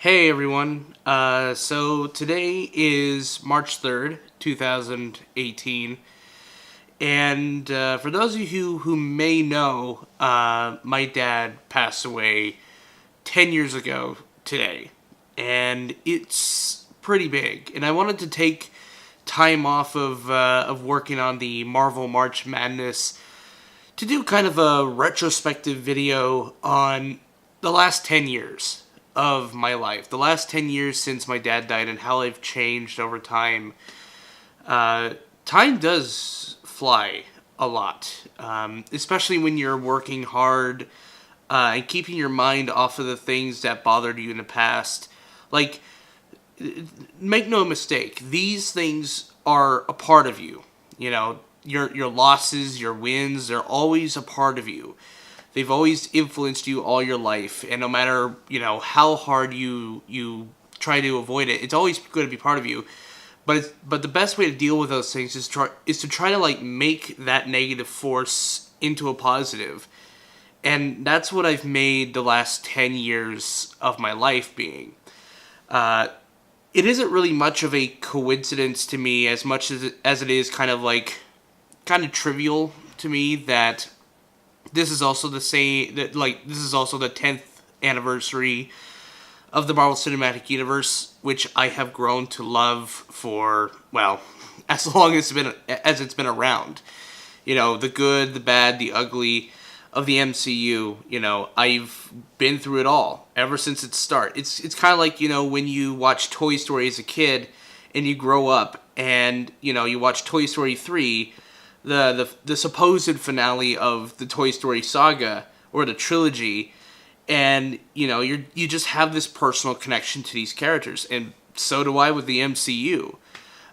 Hey everyone. So today is March 3rd, 2018. And for those of you who may know, my dad passed away 10 years ago today. And it's pretty big. And I wanted to take time off of working on the Marvel March Madness to do kind of a retrospective video on the last 10 years of my life. The last 10 years since my dad died and how I've changed over time. Uh, Time does fly a lot, especially when you're working hard and keeping your mind off of the things that bothered you in the past. Like, make no mistake, these things are a part of you. You know, your losses, your wins, they're always a part of you. They've always influenced you all your life, and no matter how hard you try to avoid it, it's always going to be part of you. But the best way to deal with those things is to try to like make that negative force into a positive, and that's what I've made the last 10 years of my life being. Uh, it isn't really much of a coincidence to me as much as it is kind of trivial to me that this is also the same that like this is also the 10th anniversary of the Marvel Cinematic Universe, which I have grown to love for, well, as long as it's been around. You know, the good, the bad, the ugly of the MCU. You know, I've been through it all ever since its start. It's kind of like, when you watch Toy Story as a kid and you grow up and, you watch Toy Story 3, the supposed finale of the Toy Story saga or the trilogy, and you just have this personal connection to these characters, and so do I with the MCU.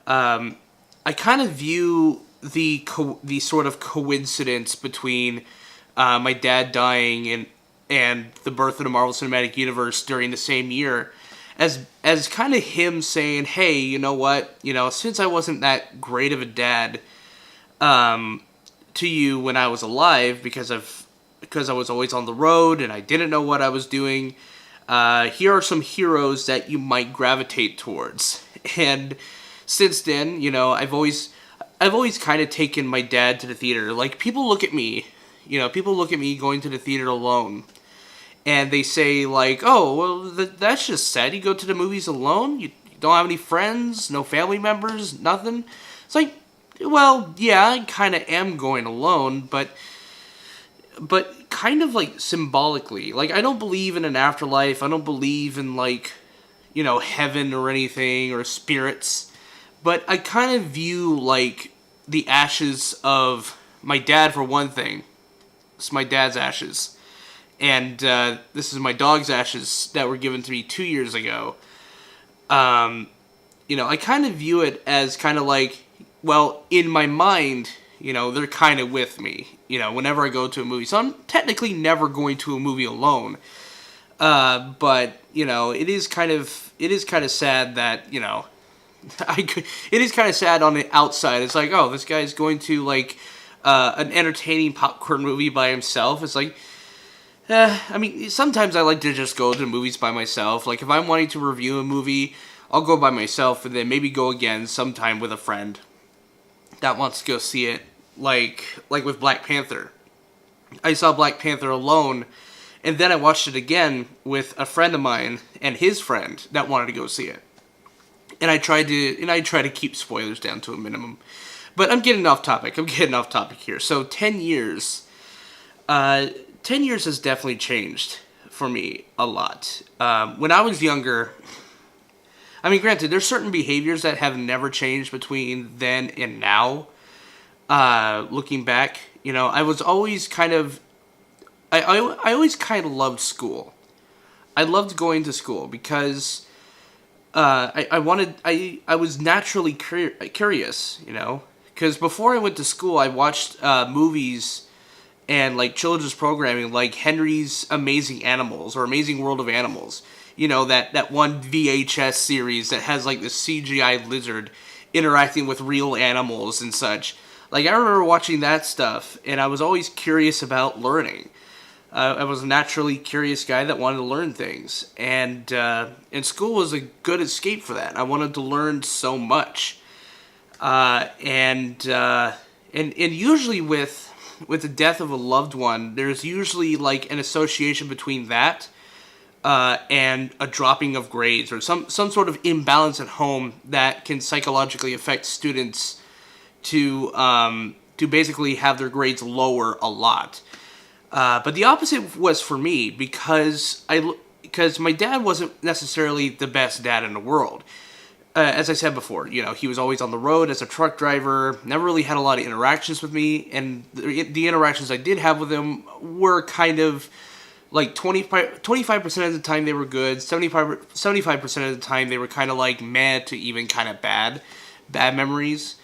I kind of view the sort of coincidence between my dad dying and the birth of the Marvel Cinematic Universe during the same year as kind of him saying, hey, you know what, since I wasn't that great of a dad to you when I was alive because I was always on the road and I didn't know what I was doing. Here are some heroes that you might gravitate towards. And since then, I've always kind of taken my dad to the theater. Like, people look at me going to the theater alone, and they say like, "Oh, well, that's just sad. You go to the movies alone. You don't have any friends, no family members, nothing." It's like, well, yeah, I kind of am going alone, but kind of like symbolically. Like, I don't believe in an afterlife. I don't believe in heaven or anything or spirits. But I kind of view like the ashes of my dad, for one thing. It's my dad's ashes. And this is my dog's ashes that were given to me 2 years ago. I kind of view it as kind of like, well, in my mind, they're kind of with me, whenever I go to a movie. So I'm technically never going to a movie alone. But, it is kind of sad that, it is kind of sad on the outside. It's like, oh, this guy's going to, like, an entertaining popcorn movie by himself. It's like, I mean, sometimes I like to just go to movies by myself. Like, if I'm wanting to review a movie, I'll go by myself and then maybe go again sometime with a friend that wants to go see it, like with Black Panther. I saw Black Panther alone, and then I watched it again with a friend of mine and his friend that wanted to go see it. And I try to keep spoilers down to a minimum. But I'm getting off topic here. So 10 years. 10 years has definitely changed for me a lot. When I was younger, I mean, granted, there's certain behaviors that have never changed between then and now. Looking back, I was always kind of, I always kind of loved school. I loved going to school because I was naturally curious, because before I went to school, I watched movies and like children's programming like Henry's Amazing Animals or Amazing World of Animals. That one VHS series that has like this CGI lizard interacting with real animals and such. Like, I remember watching that stuff, and I was always curious about learning. I was a naturally curious guy that wanted to learn things, and school was a good escape for that. I wanted to learn so much, and usually with the death of a loved one, there's usually like an association between that and a dropping of grades or some sort of imbalance at home that can psychologically affect students to basically have their grades lower a lot. But the opposite was for me because my dad wasn't necessarily the best dad in the world. As I said before, he was always on the road as a truck driver, never really had a lot of interactions with me, and the interactions I did have with him were kind of like 25% of the time they were good, 75% of the time they were kind of like meh to even kind of bad memories.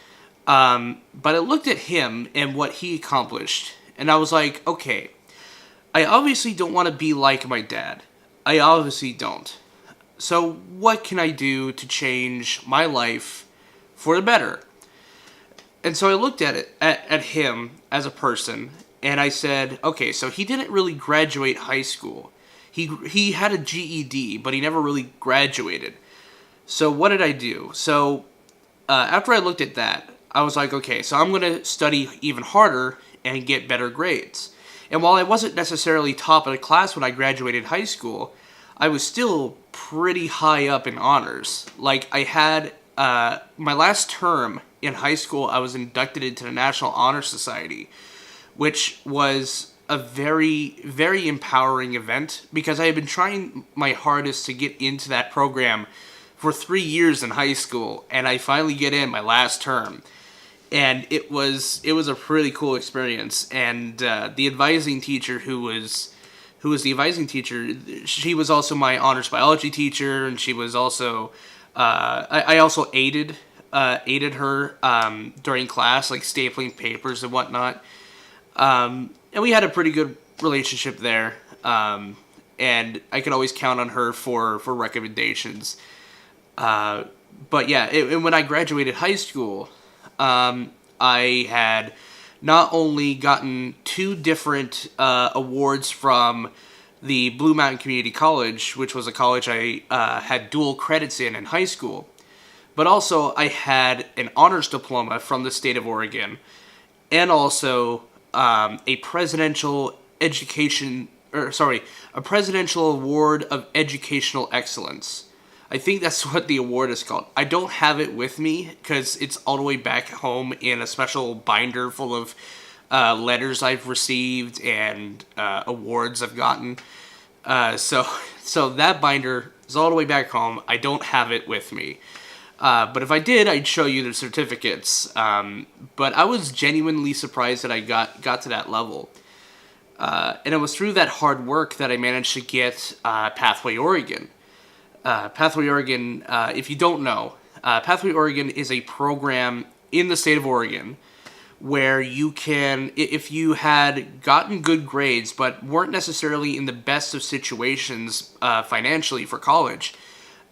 But I looked at him and what he accomplished, and I was like, okay, I obviously don't want to be like my dad. I obviously don't. So what can I do to change my life for the better? And so I looked at him as a person, and I said, okay, so he didn't really graduate high school. He had a GED, but he never really graduated. So what did I do? So after I looked at that, I was like, okay, so I'm going to study even harder and get better grades. And while I wasn't necessarily top of the class when I graduated high school, I was still pretty high up in honors. Like, I had my last term in high school, I was inducted into the National Honor Society, which was a very, very empowering event because I had been trying my hardest to get into that program for 3 years in high school, and I finally get in my last term. And it was a pretty cool experience. And the advising teacher who was the advising teacher, she was also my honors biology teacher, and she was also I also aided her during class, like stapling papers and whatnot. And we had a pretty good relationship there. And I could always count on her for recommendations. But yeah, when I graduated high school, I had not only gotten 2 different awards from the Blue Mountain Community College, which was a college I had dual credits in high school, but also I had an honors diploma from the state of Oregon, and also a presidential award of educational excellence. I think that's what the award is called. I don't have it with me because it's all the way back home in a special binder full of letters I've received and awards I've gotten. So that binder is all the way back home. I don't have it with me. But if I did, I'd show you the certificates. But I was genuinely surprised that I got to that level. And it was through that hard work that I managed to get Pathway Oregon. Pathway Oregon, if you don't know, Pathway Oregon is a program in the state of Oregon where you can, if you had gotten good grades but weren't necessarily in the best of situations financially for college,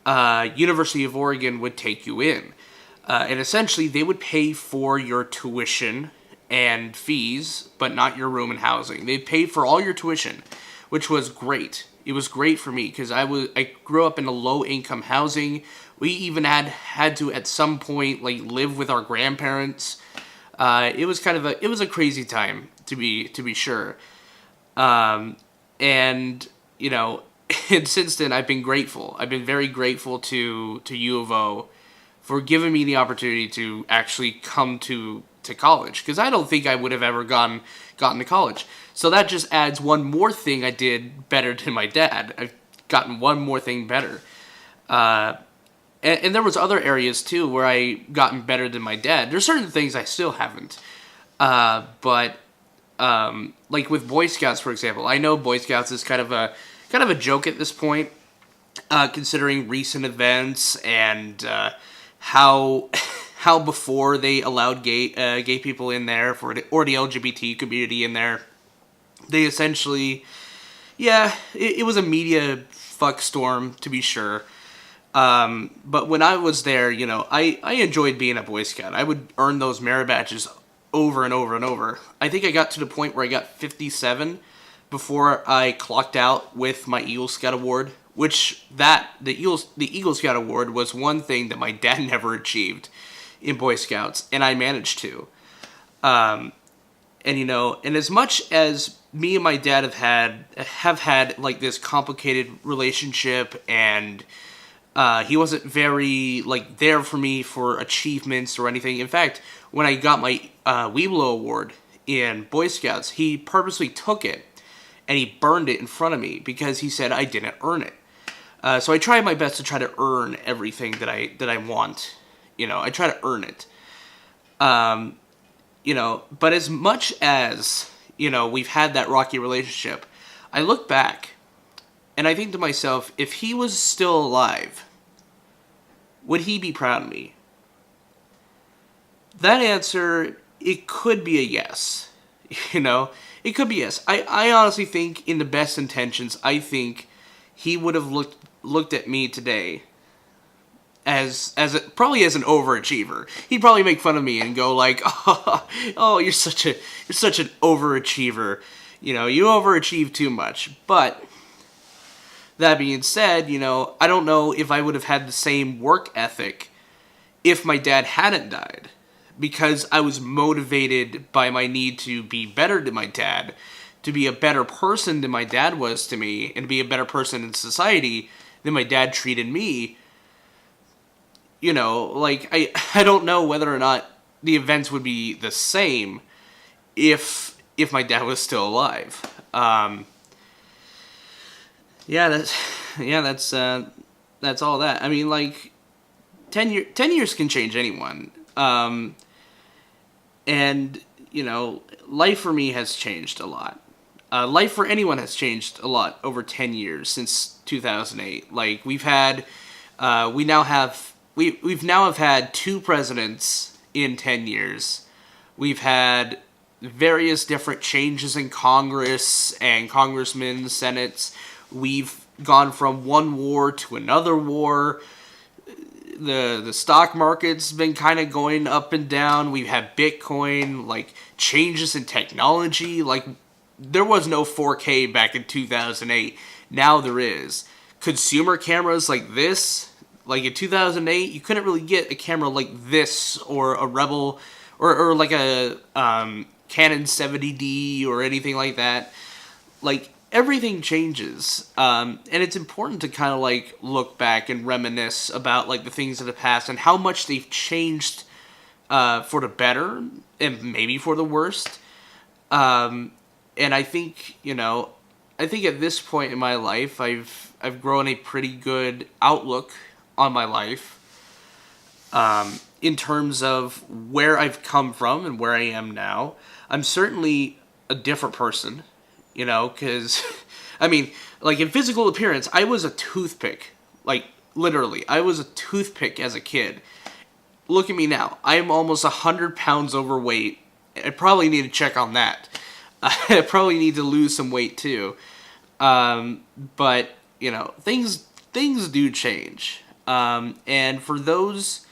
University of Oregon would take you in. And essentially they would pay for your tuition and fees, but not your room and housing. They'd pay for all your tuition, which was great. It was great for me because I grew up in a low income housing. We even had to at some point like live with our grandparents. It was a crazy time to be sure. And and since then I've been grateful. I've been very grateful to U of O for giving me the opportunity to actually come to college, because I don't think I would have ever gotten to college. So that just adds one more thing I did better than my dad. I've gotten one more thing better. And there was other areas too where I gotten better than my dad. There's certain things I still haven't. But like with Boy Scouts, for example, I know Boy Scouts is kind of a joke at this point, considering recent events and how before they allowed gay people in there or the LGBT community in there, they essentially, it was a media fuck storm to be sure. But when I was there, I enjoyed being a Boy Scout. I would earn those merit badges over and over and over. I think I got to the point where I got 57 before I clocked out with my Eagle Scout award, which the Eagle Scout award was one thing that my dad never achieved in Boy Scouts, and I managed to. And and as much as me and my dad have had like this complicated relationship, and he wasn't very like there for me for achievements or anything. In fact, when I got my Weeblo award in Boy Scouts, he purposely took it and he burned it in front of me because he said I didn't earn it. So I try my best to try to earn everything that I want. I try to earn it. But as much as, we've had that rocky relationship, I look back and I think to myself, if he was still alive, would he be proud of me? That answer, it could be a yes. It could be yes. I honestly think, in the best intentions, I think he would have looked at me today probably as an overachiever. He'd probably make fun of me and go like, "Oh, you're such an overachiever. You overachieve too much." But that being said, I don't know if I would have had the same work ethic if my dad hadn't died, because I was motivated by my need to be better than my dad, to be a better person than my dad was to me, and to be a better person in society than my dad treated me. I don't know whether or not the events would be the same if my dad was still alive. That's all that. I mean, like, 10 years can change anyone. And, life for me has changed a lot. Life for anyone has changed a lot over 10 years since 2008. Like, we've now have had 2 presidents in 10 years. We've had various different changes in Congress and congressmen, senates. We've gone from one war to another war. The stock market's been kind of going up and down. We've had Bitcoin, like, changes in technology. Like, there was no 4K back in 2008. Now there is. Consumer cameras like this, like in 2008, you couldn't really get a camera like this, or a Rebel, or like a Canon 70D or anything like that. Like, everything changes, and it's important to kind of like look back and reminisce about like the things of the past and how much they've changed for the better and maybe for the worst. And I think at this point in my life, I've grown a pretty good outlook on my life, in terms of where I've come from and where I am now. I'm certainly a different person. Because, I mean, like, in physical appearance, I was a toothpick. Like, literally, I was a toothpick as a kid. Look at me now. I am almost 100 pounds overweight. I probably need to check on that. I probably need to lose some weight, too. But, things do change. And for those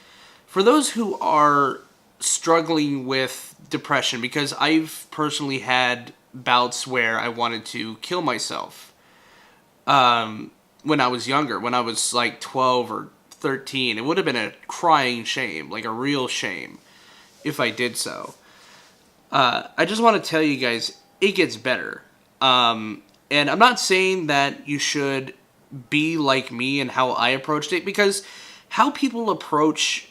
who are struggling with depression, because I've personally had bouts where I wanted to kill myself when I was younger, when I was like 12 or 13. It would have been a crying shame, like a real shame, if I did so. I just want to tell you guys, it gets better. And I'm not saying that you should be like me and how I approached it, because how people approach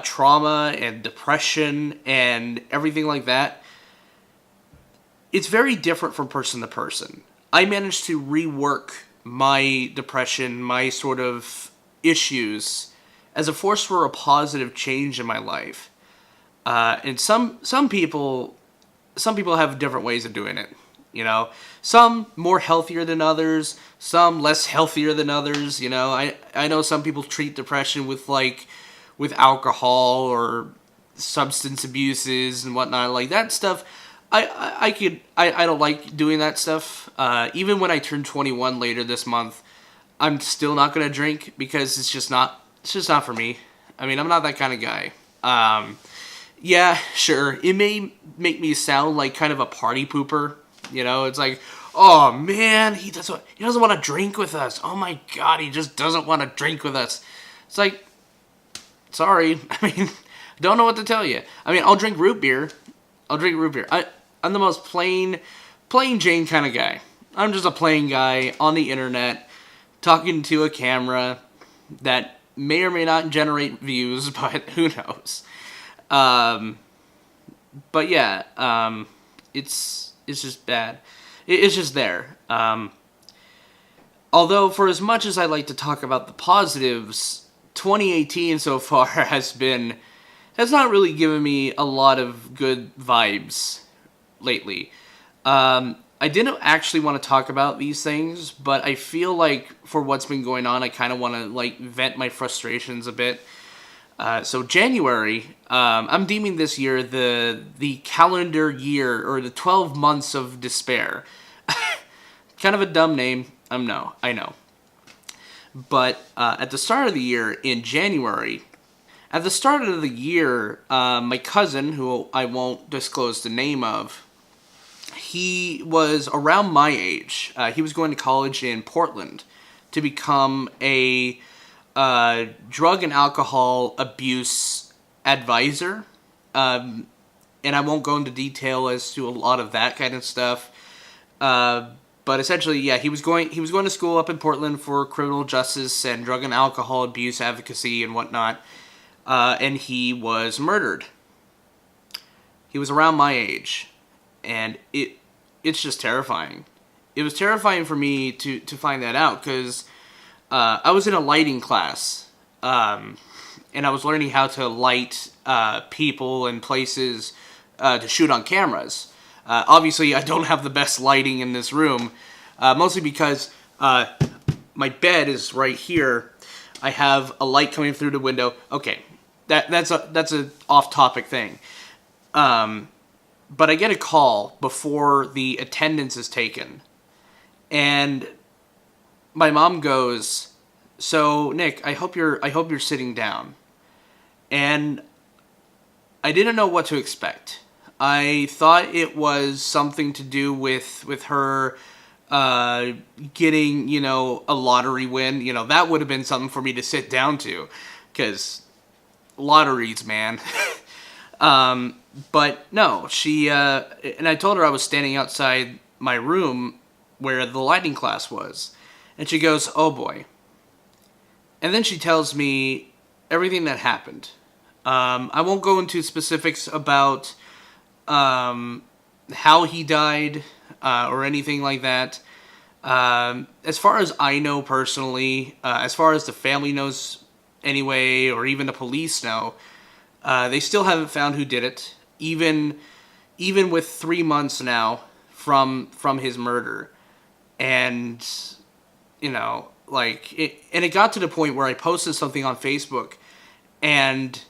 trauma and depression and everything like that, it's very different from person to person. I managed to rework my depression, my sort of issues, as a force for a positive change in my life. And some people have different ways of doing it. Some more healthier than others, some less healthier than others. I know some people treat depression with alcohol or substance abuses and whatnot, like that stuff. I don't like doing that stuff. Even when I turn 21 later this month, I'm still not gonna drink, because it's just not for me. I mean, I'm not that kind of guy. Yeah, sure, it may make me sound like kind of a party pooper. It's like, oh man, he doesn't want to drink with us. Oh my god, he just doesn't want to drink with us. It's like, sorry. I mean, don't know what to tell you. I mean, I'll drink root beer. I'm the most plain Jane kind of guy. I'm just a plain guy on the internet talking to a camera that may or may not generate views, but who knows. But yeah, it's just bad. It's just there. Although, for as much as I like to talk about the positives, 2018 so far has not really given me a lot of good vibes lately. I didn't actually want to talk about these things, but I feel like for what's been going on, I kind of want to like vent my frustrations a bit. So January, I'm deeming this year the calendar year, or the 12 months of despair. Kind of a dumb name, I know. But at the start of the year, in January, my cousin, who I won't disclose the name of, he was around my age. He was going to college in Portland to become a drug and alcohol abuse advisor. And I won't go into detail as to a lot of that kind of stuff. But essentially, yeah, he was going to school up in Portland for criminal justice and drug and alcohol abuse advocacy and whatnot. And he was murdered. He was around my age, and it's just terrifying. It was terrifying for me to find that out, because I was in a lighting class, and I was learning how to light people and places to shoot on cameras. Obviously, I don't have the best lighting in this room, mostly because my bed is right here. I have a light coming through the window. Okay, that's a off-topic thing. But I get a call before the attendance is taken, and my mom goes, "So Nick, I hope you're sitting down." And I didn't know what to expect. I thought it was something to do with her getting, a lottery win. That would have been something for me to sit down to, because lotteries, man. But no, she, and I told her I was standing outside my room where the lighting class was. And she goes, "Oh boy." And then she tells me everything that happened. I won't go into specifics about how he died or anything like that. As far as I know personally, as far as the family knows anyway, or even the police know, they still haven't found who did it, even with 3 months now from his murder. And it got to the point where I posted something on Facebook, and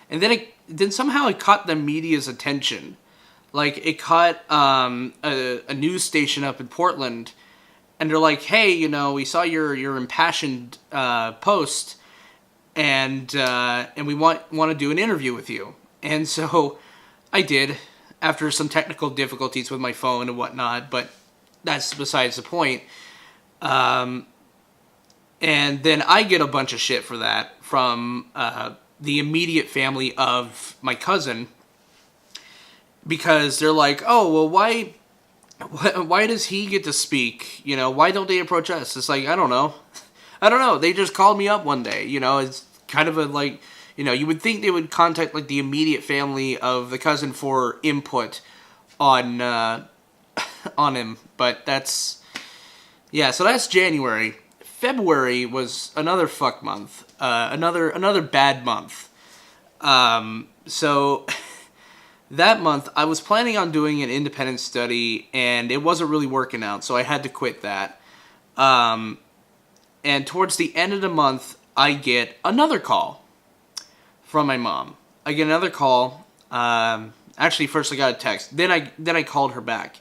then somehow it caught the media's attention. Like, it caught a news station up in Portland, and they're like, "Hey, we saw your impassioned post, and we want to do an interview with you." And so I did, after some technical difficulties with my phone and whatnot, but that's besides the point. And then I get a bunch of shit for that from the immediate family of my cousin, because they're like, "Oh, well, why does he get to speak? Why don't they approach us?" It's like, I don't know. They just called me up one day. It's kind of you would think they would contact like the immediate family of the cousin for input on him, but that's, yeah. So that's January. February was another fuck month. Another bad month. So that month I was planning on doing an independent study, and it wasn't really working out, so I had to quit that. And towards the end of the month, I get another call from my mom. I get another call. Actually, first I got a text. Then I called her back.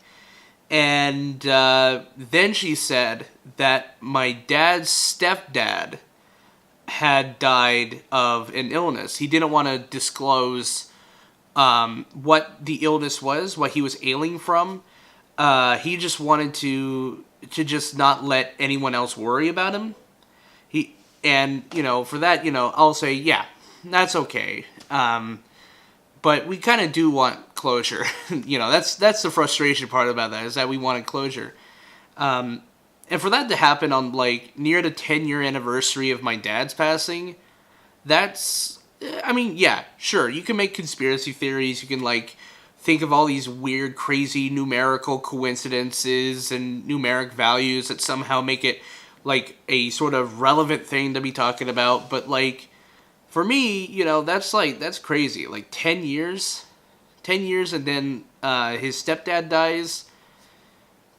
And then she said that my dad's stepdad had died of an illness. He didn't want to disclose what the illness was, what he was ailing from. he just wanted to just not let anyone else worry about him. He and for that, I'll say yeah, that's okay. But we kind of do want closure. That's the frustration part about that, is that we wanted closure. And for that to happen on like near the 10-year anniversary of my dad's passing, that's, I mean, yeah, sure, you can make conspiracy theories, you can like think of all these weird, crazy numerical coincidences and numeric values that somehow make it like a sort of relevant thing to be talking about, but like for me, that's crazy. Like 10 years, 10 years, and then his stepdad dies.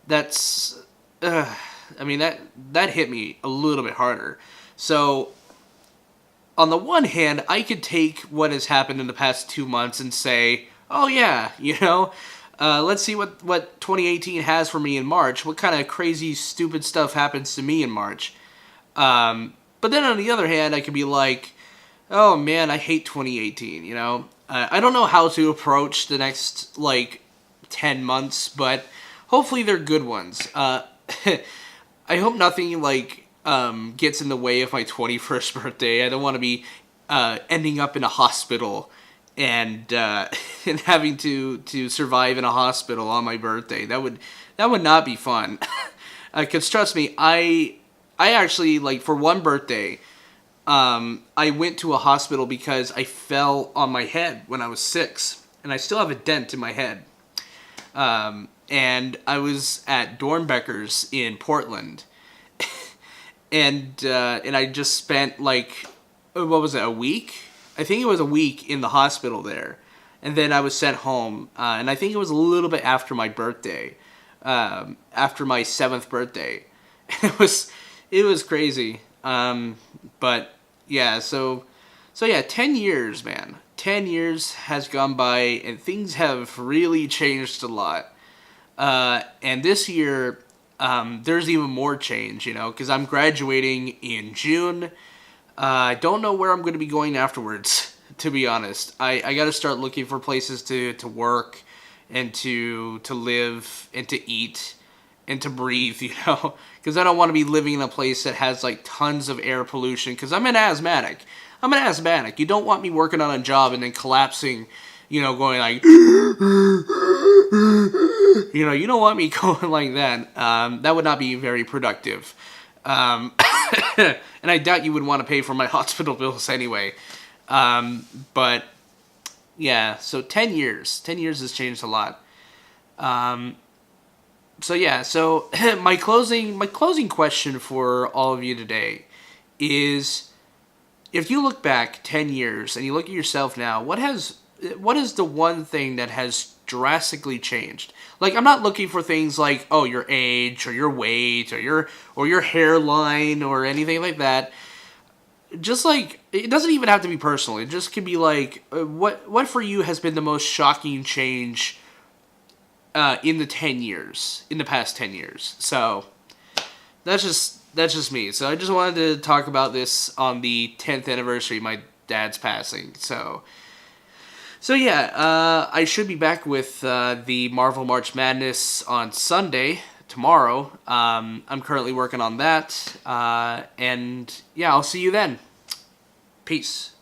That's, I mean, that hit me a little bit harder. So on the one hand, I could take what has happened in the past 2 months and say, oh yeah, let's see what 2018 has for me in March. What kind of crazy, stupid stuff happens to me in March? But then on the other hand, I could be like, oh man, I hate 2018, I don't know how to approach the next, like, 10 months, but hopefully they're good ones. I hope nothing, like, gets in the way of my 21st birthday. I don't want to be ending up in a hospital and and having to survive in a hospital on my birthday. That would not be fun. 'Cause trust me, I actually, like, for one birthday, I went to a hospital because I fell on my head when I was 6, and I still have a dent in my head. And I was at Dornbecker's in Portland, and I just spent like, what was it, a week? I think it was a week in the hospital there, and then I was sent home. And I think it was a little bit after my birthday, after my 7th birthday. It was crazy. But yeah, so yeah, 10 years, man. 10 years has gone by, and things have really changed a lot. And this year, there's even more change, because I'm graduating in June. I don't know where I'm going to be going afterwards, to be honest. I got to start looking for places to work and to live and to eat and to breathe, because I don't want to be living in a place that has like tons of air pollution, because I'm an asthmatic. You don't want me working on a job and then collapsing, going like, you don't want me going like that. That would not be very productive. And I doubt you would want to pay for my hospital bills anyway. But yeah, so 10 years. 10 years has changed a lot. So yeah, so my closing question for all of you today is, if you look back 10 years and you look at yourself now, what is the one thing that has drastically changed? Like, I'm not looking for things like, oh, your age or your weight or your hairline or anything like that. Just like, it doesn't even have to be personal. It just can be like, what for you has been the most shocking change in the past 10 years. So that's just me. So I just wanted to talk about this on the 10th anniversary of my dad's passing. So yeah, I should be back with the Marvel March Madness on Sunday, tomorrow. I'm currently working on that. And yeah, I'll see you then. Peace.